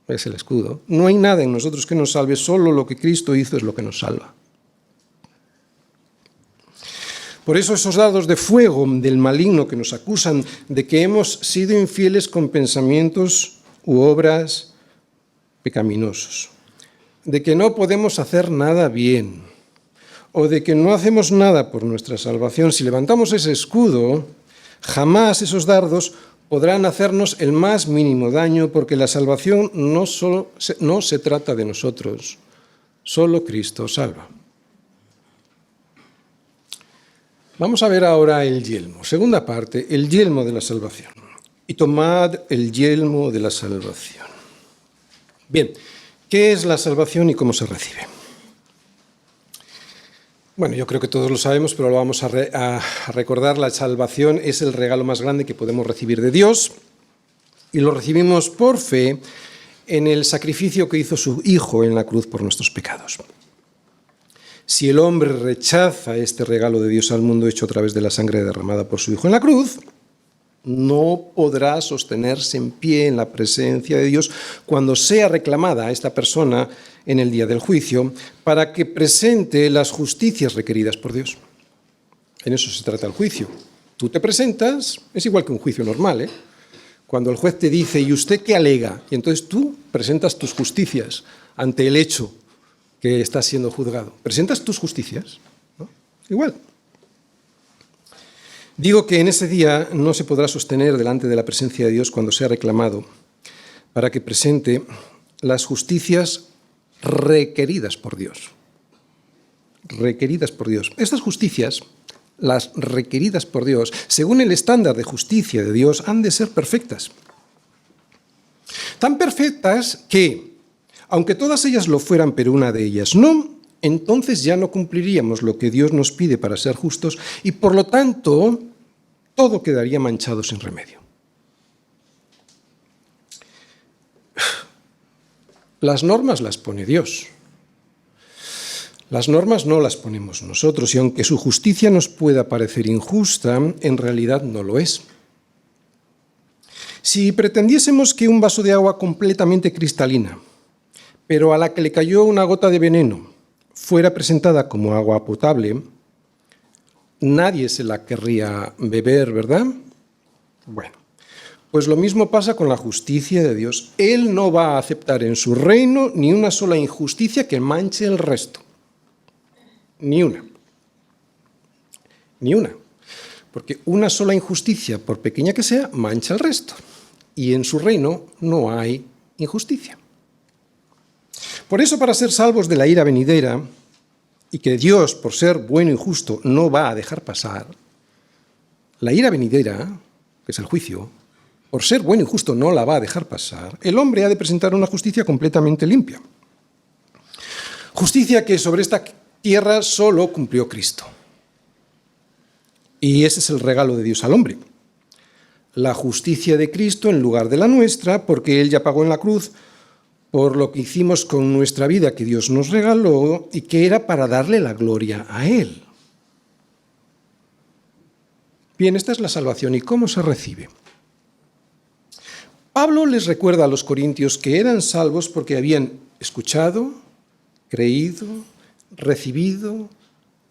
es el escudo, no hay nada en nosotros que nos salve, solo lo que Cristo hizo es lo que nos salva. Por eso esos dardos de fuego del maligno que nos acusan de que hemos sido infieles con pensamientos u obras pecaminosos, de que no podemos hacer nada bien, o de que no hacemos nada por nuestra salvación, si levantamos ese escudo, jamás esos dardos podrán hacernos el más mínimo daño, porque la salvación no se trata de nosotros, solo Cristo salva. Vamos a ver ahora el yelmo. Segunda parte, el yelmo de la salvación. Y tomad el yelmo de la salvación. Bien, ¿qué es la salvación y cómo se recibe? Bueno, yo creo que todos lo sabemos, pero lo vamos a recordar. La salvación es el regalo más grande que podemos recibir de Dios y lo recibimos por fe en el sacrificio que hizo su Hijo en la cruz por nuestros pecados. Si el hombre rechaza este regalo de Dios al mundo hecho a través de la sangre derramada por su Hijo en la cruz, no podrá sostenerse en pie en la presencia de Dios cuando sea reclamada a esta persona en el día del juicio para que presente las justicias requeridas por Dios. En eso se trata el juicio. Tú te presentas, es igual que un juicio normal, ¿eh? Cuando el juez te dice, ¿y usted qué alega? Y entonces tú presentas tus justicias ante el hecho que está siendo juzgado. ¿Presentas tus justicias? ¿No? Igual. Digo que en ese día no se podrá sostener delante de la presencia de Dios cuando sea reclamado para que presente las justicias requeridas por Dios. Requeridas por Dios. Estas justicias, las requeridas por Dios, según el estándar de justicia de Dios, han de ser perfectas. Tan perfectas que, aunque todas ellas lo fueran, pero una de ellas no, entonces ya no cumpliríamos lo que Dios nos pide para ser justos y, por lo tanto, todo quedaría manchado sin remedio. Las normas las pone Dios. Las normas no las ponemos nosotros, y aunque su justicia nos pueda parecer injusta, en realidad no lo es. Si pretendiésemos que un vaso de agua completamente cristalina, pero a la que le cayó una gota de veneno, fuera presentada como agua potable, nadie se la querría beber, ¿verdad? Bueno, pues lo mismo pasa con la justicia de Dios. Él no va a aceptar en su reino ni una sola injusticia que manche el resto. Ni una. Ni una. Porque una sola injusticia, por pequeña que sea, mancha el resto. Y en su reino no hay injusticia. Por eso, para ser salvos de la ira venidera, y que Dios, por ser bueno y justo, no va a dejar pasar, la ira venidera, que es el juicio, por ser bueno y justo no la va a dejar pasar, el hombre ha de presentar una justicia completamente limpia. Justicia que sobre esta tierra solo cumplió Cristo. Y ese es el regalo de Dios al hombre. La justicia de Cristo en lugar de la nuestra, porque Él ya pagó en la cruz por lo que hicimos con nuestra vida que Dios nos regaló y que era para darle la gloria a Él. Bien, esta es la salvación. ¿Y cómo se recibe? Pablo les recuerda a los corintios que eran salvos porque habían escuchado, creído, recibido,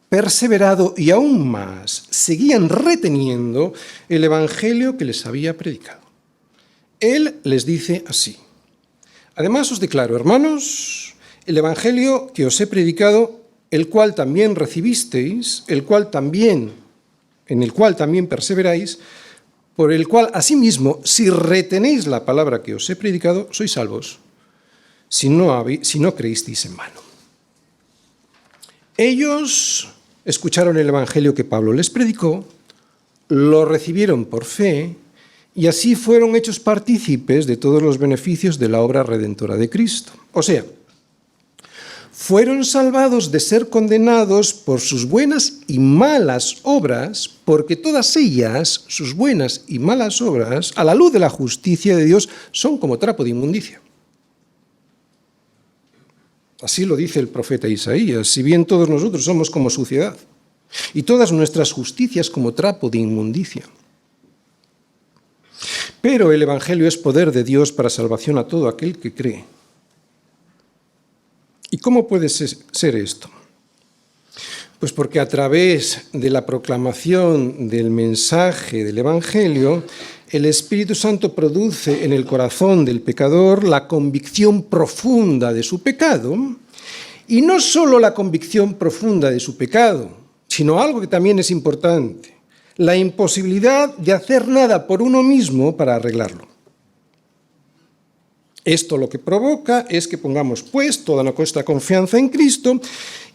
perseverado y aún más seguían reteniendo el evangelio que les había predicado. Él les dice así: además os declaro, hermanos, el evangelio que os he predicado, el cual también recibisteis, en el cual también perseveráis, por el cual asimismo, si retenéis la palabra que os he predicado, sois salvos, si no creísteis en vano. Ellos escucharon el evangelio que Pablo les predicó, lo recibieron por fe, y así fueron hechos partícipes de todos los beneficios de la obra redentora de Cristo. O sea, fueron salvados de ser condenados por sus buenas y malas obras, porque todas ellas, sus buenas y malas obras, a la luz de la justicia de Dios, son como trapo de inmundicia. Así lo dice el profeta Isaías: si bien todos nosotros somos como suciedad, y todas nuestras justicias como trapo de inmundicia. Pero el evangelio es poder de Dios para salvación a todo aquel que cree. ¿Y cómo puede ser esto? Pues porque a través de la proclamación del mensaje del evangelio, el Espíritu Santo produce en el corazón del pecador la convicción profunda de su pecado Y no solo la convicción profunda de su pecado, sino algo que también es importante, la imposibilidad de hacer nada por uno mismo para arreglarlo. Esto lo que provoca es que pongamos pues toda nuestra confianza en Cristo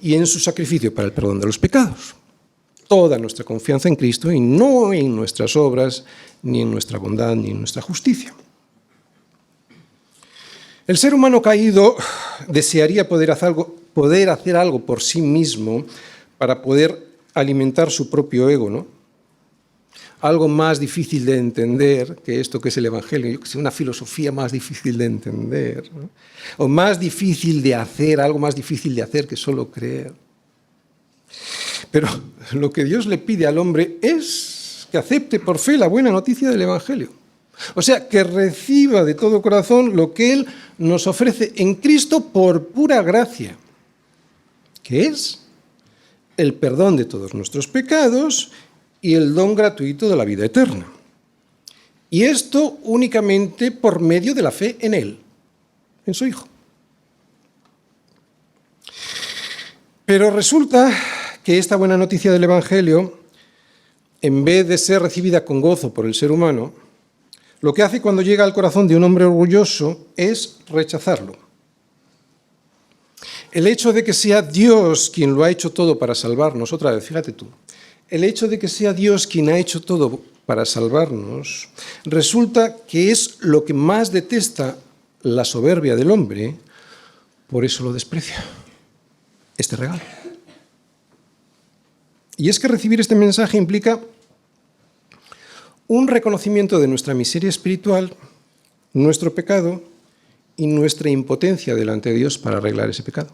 y en su sacrificio para el perdón de los pecados. Toda nuestra confianza en Cristo y no en nuestras obras, ni en nuestra bondad, ni en nuestra justicia. El ser humano caído desearía poder hacer algo por sí mismo para poder alimentar su propio ego, ¿no? Algo más difícil de entender que esto que es el Evangelio, yo que sé, una filosofía más difícil de entender, ¿no? O más difícil de hacer, algo más difícil de hacer que solo creer. Pero lo que Dios le pide al hombre es que acepte por fe la buena noticia del Evangelio. O sea, que reciba de todo corazón lo que Él nos ofrece en Cristo por pura gracia, que es el perdón de todos nuestros pecados y el don gratuito de la vida eterna. Y esto únicamente por medio de la fe en Él, en su Hijo. Pero resulta que esta buena noticia del Evangelio, en vez de ser recibida con gozo por el ser humano, lo que hace cuando llega al corazón de un hombre orgulloso es rechazarlo. El hecho de que sea Dios quien lo ha hecho todo para salvarnos, otra vez, fíjate tú, el hecho de que sea Dios quien ha hecho todo para salvarnos, resulta que es lo que más detesta la soberbia del hombre, por eso lo desprecia, este regalo. Y es que recibir este mensaje implica un reconocimiento de nuestra miseria espiritual, nuestro pecado y nuestra impotencia delante de Dios para arreglar ese pecado.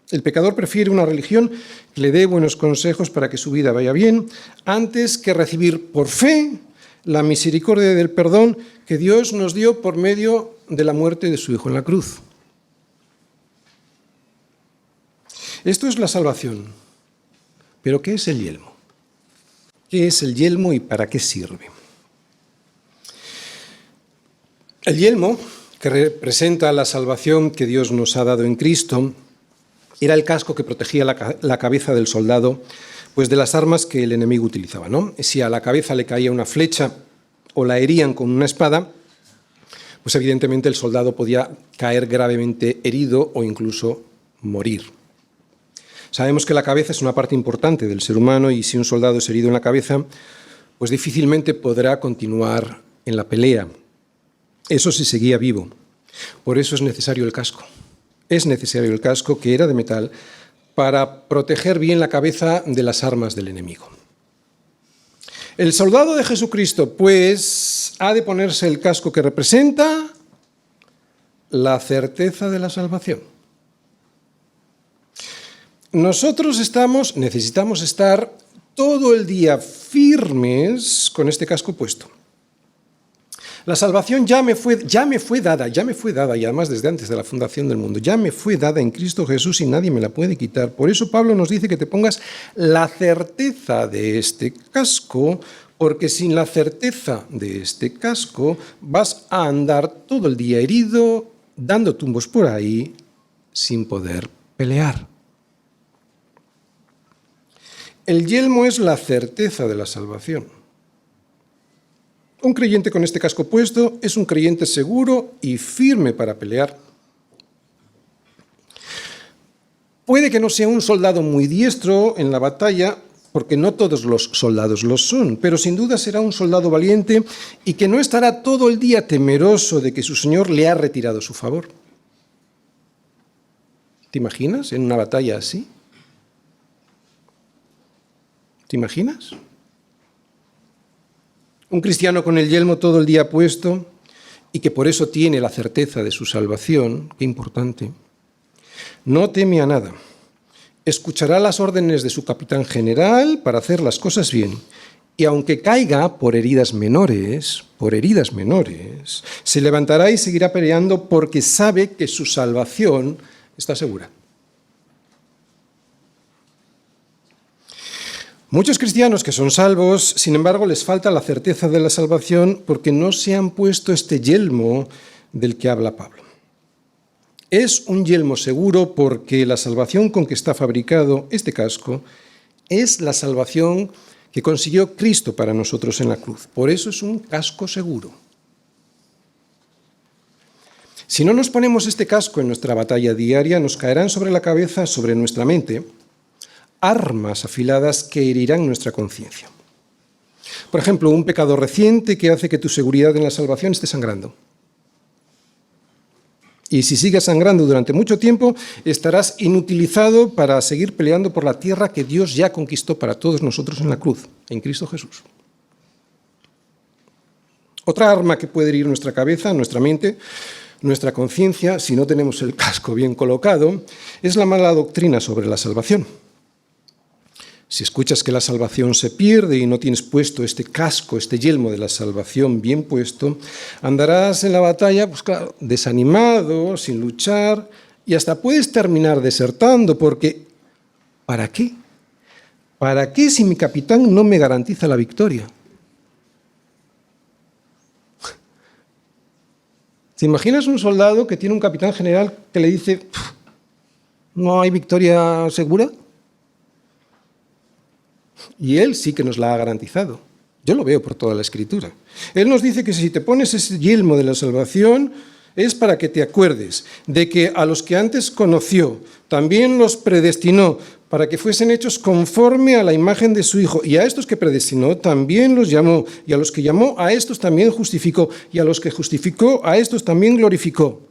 El pecador prefiere una religión que le dé buenos consejos para que su vida vaya bien, antes que recibir por fe la misericordia del perdón que Dios nos dio por medio de la muerte de su Hijo en la cruz. Esto es la salvación. ¿Pero qué es el yelmo? ¿Qué es el yelmo y para qué sirve? El yelmo, que representa la salvación que Dios nos ha dado en Cristo, era el casco que protegía la cabeza del soldado, pues de las armas que el enemigo utilizaba, ¿no? Si a la cabeza le caía una flecha o la herían con una espada, pues evidentemente el soldado podía caer gravemente herido o incluso morir. Sabemos que la cabeza es una parte importante del ser humano y si un soldado es herido en la cabeza, pues difícilmente podrá continuar en la pelea. Eso si seguía vivo. Por eso es necesario el casco. Es necesario el casco, que era de metal, para proteger bien la cabeza de las armas del enemigo. El soldado de Jesucristo, pues, ha de ponerse el casco que representa la certeza de la salvación. Nosotros necesitamos estar todo el día firmes con este casco puesto. La salvación ya me fue dada, y además desde antes de la fundación del mundo, ya me fue dada en Cristo Jesús y nadie me la puede quitar. Por eso Pablo nos dice que te pongas la certeza de este casco, porque sin la certeza de este casco vas a andar todo el día herido, dando tumbos por ahí, sin poder pelear. El yelmo es la certeza de la salvación. Un creyente con este casco puesto es un creyente seguro y firme para pelear. Puede que no sea un soldado muy diestro en la batalla, porque no todos los soldados lo son, pero sin duda será un soldado valiente y que no estará todo el día temeroso de que su Señor le ha retirado su favor. ¿Te imaginas en una batalla así? ¿Te imaginas? Un cristiano con el yelmo todo el día puesto y que por eso tiene la certeza de su salvación, qué importante, no teme a nada. Escuchará las órdenes de su capitán general para hacer las cosas bien y aunque caiga por heridas menores, se levantará y seguirá peleando porque sabe que su salvación está segura. Muchos cristianos que son salvos, sin embargo, les falta la certeza de la salvación porque no se han puesto este yelmo del que habla Pablo. Es un yelmo seguro porque la salvación con que está fabricado este casco es la salvación que consiguió Cristo para nosotros en la cruz. Por eso es un casco seguro. Si no nos ponemos este casco en nuestra batalla diaria, nos caerán sobre la cabeza, sobre nuestra mente, armas afiladas que herirán nuestra conciencia. Por ejemplo, un pecado reciente que hace que tu seguridad en la salvación esté sangrando. Y si sigues sangrando durante mucho tiempo, estarás inutilizado para seguir peleando por la tierra que Dios ya conquistó para todos nosotros en la cruz, en Cristo Jesús. Otra arma que puede herir nuestra cabeza, nuestra mente, nuestra conciencia, si no tenemos el casco bien colocado, es la mala doctrina sobre la salvación. Si escuchas que la salvación se pierde y no tienes puesto este casco, este yelmo de la salvación bien puesto, andarás en la batalla, pues claro, desanimado, sin luchar, y hasta puedes terminar desertando, porque ¿para qué? ¿Para qué si mi capitán no me garantiza la victoria? ¿Te imaginas un soldado que tiene un capitán general que le dice, ¿no hay victoria segura? Y él sí que nos la ha garantizado. Yo lo veo por toda la Escritura. Él nos dice que si te pones ese yelmo de la salvación es para que te acuerdes de que a los que antes conoció también los predestinó para que fuesen hechos conforme a la imagen de su Hijo. Y a estos que predestinó también los llamó. Y a los que llamó a estos también justificó. Y a los que justificó a estos también glorificó.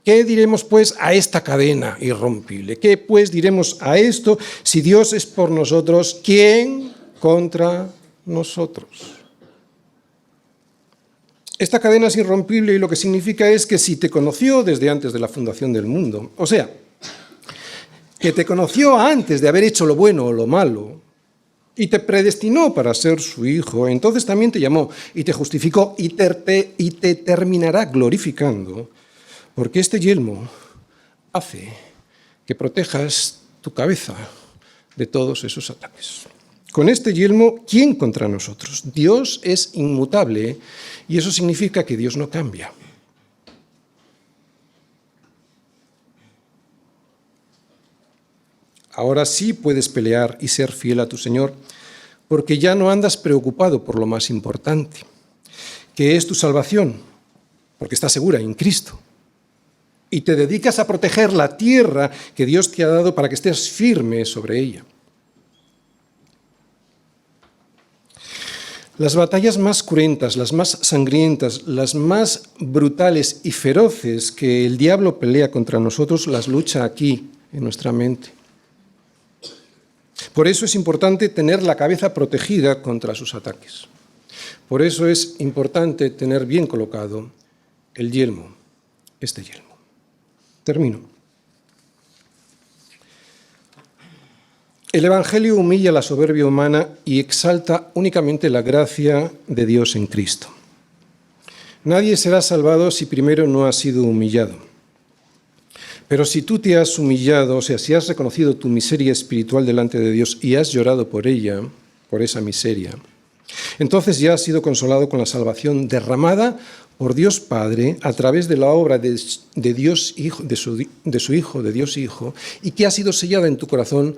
¿Qué diremos, pues, a esta cadena irrompible? ¿Qué, pues, diremos a esto? Si Dios es por nosotros, ¿quién contra nosotros? Esta cadena es irrompible y lo que significa es que si te conoció desde antes de la fundación del mundo, o sea, que te conoció antes de haber hecho lo bueno o lo malo, y te predestinó para ser su hijo, entonces también te llamó y te justificó y te terminará glorificando. Porque este yelmo hace que protejas tu cabeza de todos esos ataques. Con este yelmo, ¿quién contra nosotros? Dios es inmutable y eso significa que Dios no cambia. Ahora sí puedes pelear y ser fiel a tu Señor, porque ya no andas preocupado por lo más importante, que es tu salvación, porque estás segura en Cristo. Y te dedicas a proteger la tierra que Dios te ha dado para que estés firme sobre ella. Las batallas más cruentas, las más sangrientas, las más brutales y feroces que el diablo pelea contra nosotros, las lucha aquí, en nuestra mente. Por eso es importante tener la cabeza protegida contra sus ataques. Por eso es importante tener bien colocado el yelmo, este yelmo. Termino. El Evangelio humilla la soberbia humana y exalta únicamente la gracia de Dios en Cristo. Nadie será salvado si primero no ha sido humillado. Pero si tú te has humillado, o sea, si has reconocido tu miseria espiritual delante de Dios y has llorado por ella, por esa miseria, entonces ya has sido consolado con la salvación derramada por Dios Padre a través de la obra de Dios Hijo, de su Hijo, de Dios Hijo, y que ha sido sellada en tu corazón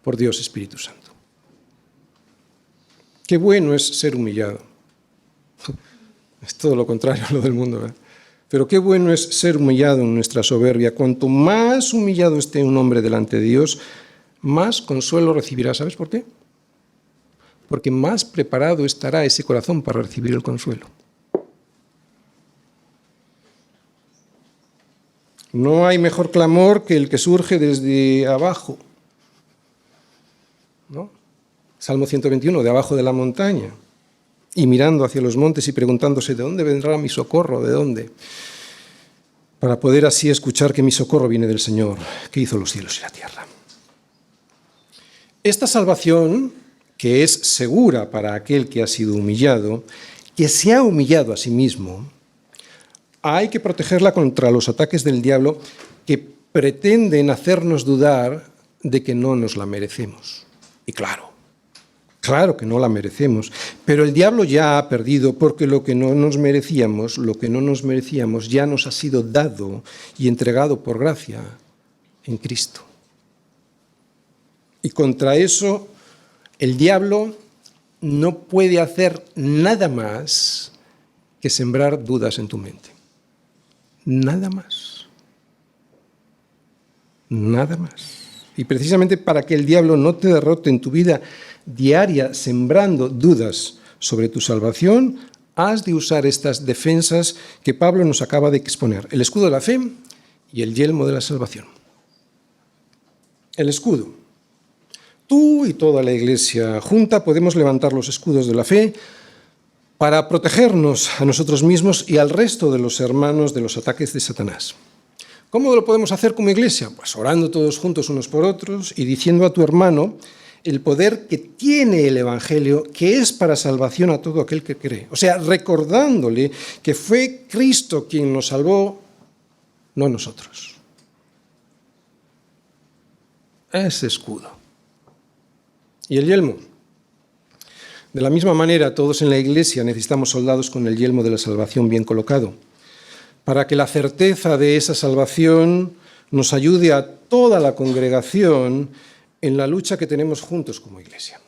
por Dios Espíritu Santo. Qué bueno es ser humillado. Es todo lo contrario a lo del mundo, ¿verdad? Pero qué bueno es ser humillado en nuestra soberbia. Cuanto más humillado esté un hombre delante de Dios, más consuelo recibirá. ¿Sabes por qué? Porque más preparado estará ese corazón para recibir el consuelo. No hay mejor clamor que el que surge desde abajo, ¿no? Salmo 121, de abajo de la montaña, y mirando hacia los montes y preguntándose, ¿de dónde vendrá mi socorro? ¿De dónde? Para poder así escuchar que mi socorro viene del Señor, que hizo los cielos y la tierra. Esta salvación, que es segura para aquel que ha sido humillado, que se ha humillado a sí mismo, hay que protegerla contra los ataques del diablo que pretenden hacernos dudar de que no nos la merecemos. Y claro, Claro que no la merecemos, pero el diablo ya ha perdido porque lo que no nos merecíamos ya nos ha sido dado y entregado por gracia en Cristo. Y contra eso el diablo no puede hacer nada más que sembrar dudas en tu mente. Nada más. Nada más. Y precisamente para que el diablo no te derrote en tu vida diaria sembrando dudas sobre tu salvación, has de usar estas defensas que Pablo nos acaba de exponer: el escudo de la fe y el yelmo de la salvación. El escudo. Tú y toda la Iglesia junta podemos levantar los escudos de la fe para protegernos a nosotros mismos y al resto de los hermanos de los ataques de Satanás. ¿Cómo lo podemos hacer como Iglesia? Pues orando todos juntos unos por otros y diciendo a tu hermano el poder que tiene el Evangelio, que es para salvación a todo aquel que cree. O sea, recordándole que fue Cristo quien nos salvó, no nosotros. Ese escudo. ¿Y el yelmo? De la misma manera, todos en la Iglesia necesitamos soldados con el yelmo de la salvación bien colocado, para que la certeza de esa salvación nos ayude a toda la congregación en la lucha que tenemos juntos como Iglesia.